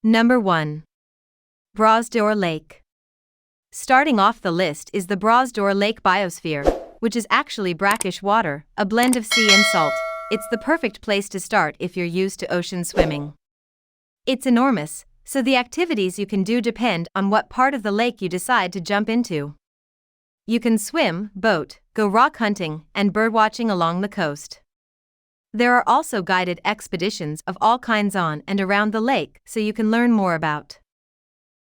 Number 1. Brosdor Lake. Starting off the list is the Brosdor Lake biosphere, which is actually brackish water, a blend of sea and salt. It's the perfect place to start if you're used to ocean swimming. It's enormous, so the activities you can do depend on what part of the lake you decide to jump into. You can swim, boat, go rock hunting, and birdwatching along the coast. There are also guided expeditions of all kinds on and around the lake so you can learn more about.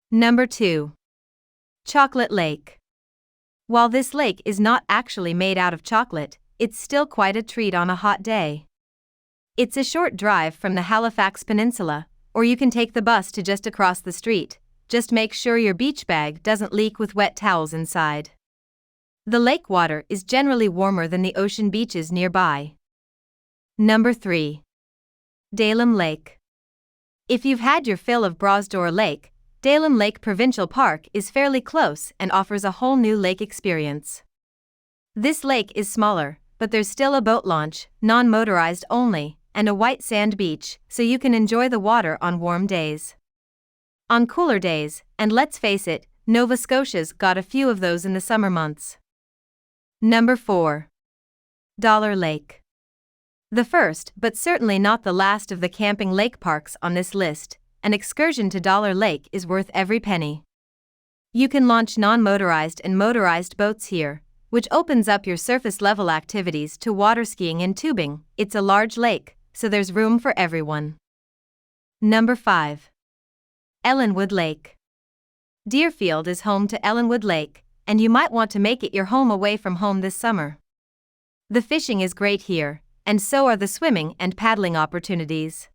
Number 2. Chocolate Lake. While this lake is not actually made out of chocolate, it's still quite a treat on a hot day. It's a short drive from the Halifax Peninsula, or you can take the bus to just across the street. Just make sure your beach bag doesn't leak with wet towels inside. The lake water is generally warmer than the ocean beaches nearby. Number 3. Dalem Lake. If you've had your fill of Brosdor Lake, Dalem Lake Provincial Park is fairly close and offers a whole new lake experience. This lake is smaller, but there's still a boat launch, non-motorized only, and a white sand beach, so you can enjoy the water on warm days. On cooler days, and let's face it, Nova Scotia's got a few of those in the summer months. Number 4. Dollar Lake. The first, but certainly not the last of the camping lake parks on this list, an excursion to Dollar Lake is worth every penny. You can launch non-motorized and motorized boats here, which opens up your surface-level activities to water skiing and tubing. It's a large lake, so there's room for everyone. Number 5. Ellenwood Lake. Deerfield is home to Ellenwood Lake, and you might want to make it your home away from home this summer. The fishing is great here, and so are the swimming and paddling opportunities.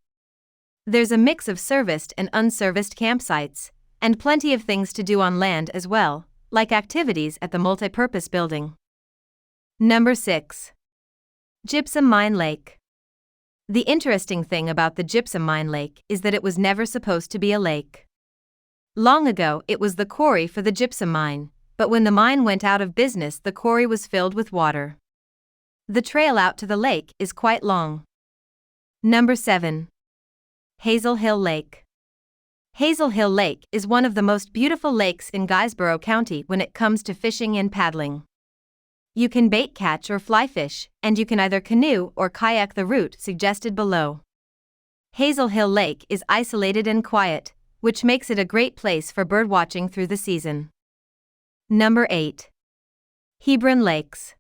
There's a mix of serviced and unserviced campsites, and plenty of things to do on land as well, like activities at the multipurpose building. Number 6. Gypsum Mine Lake. The interesting thing about the Gypsum Mine Lake is that it was never supposed to be a lake. Long ago it was the quarry for the gypsum mine, but when the mine went out of business the quarry was filled with water. The trail out to the lake is quite long. Number 7. Hazel Hill Lake. Hazel Hill Lake is one of the most beautiful lakes in Guysborough County when it comes to fishing and paddling. You can bait catch or fly fish, and you can either canoe or kayak the route suggested below. Hazel Hill Lake is isolated and quiet, which makes it a great place for birdwatching through the season. Number 8. Hebron Lakes.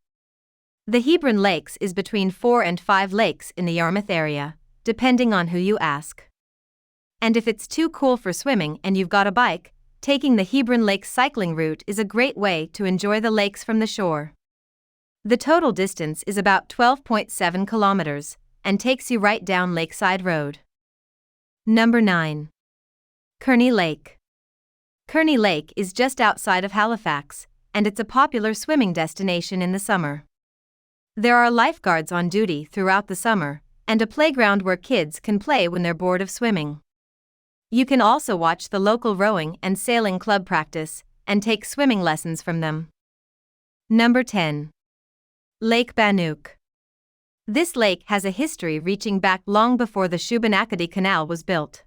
The Hebron Lakes is between 4 and 5 lakes in the Yarmouth area, depending on who you ask. And if it's too cool for swimming and you've got a bike, taking the Hebron Lakes cycling route is a great way to enjoy the lakes from the shore. The total distance is about 12.7 kilometers, and takes you right down Lakeside Road. Number 9. Kearney Lake. Kearney Lake is just outside of Halifax, and it's a popular swimming destination in the summer. There are lifeguards on duty throughout the summer, and a playground where kids can play when they're bored of swimming. You can also watch the local rowing and sailing club practice, and take swimming lessons from them. Number 10. Lake Banook. This lake has a history reaching back long before the Shubenacadie Canal was built.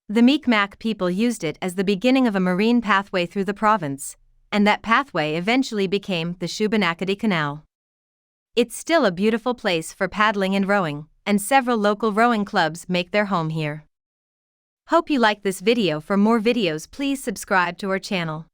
The Mi'kmaq people used it as the beginning of a marine pathway through the province, and that pathway eventually became the Shubenacadie Canal. It's still a beautiful place for paddling and rowing, and several local rowing clubs make their home here. Hope you like this video. For more videos, please subscribe to our channel.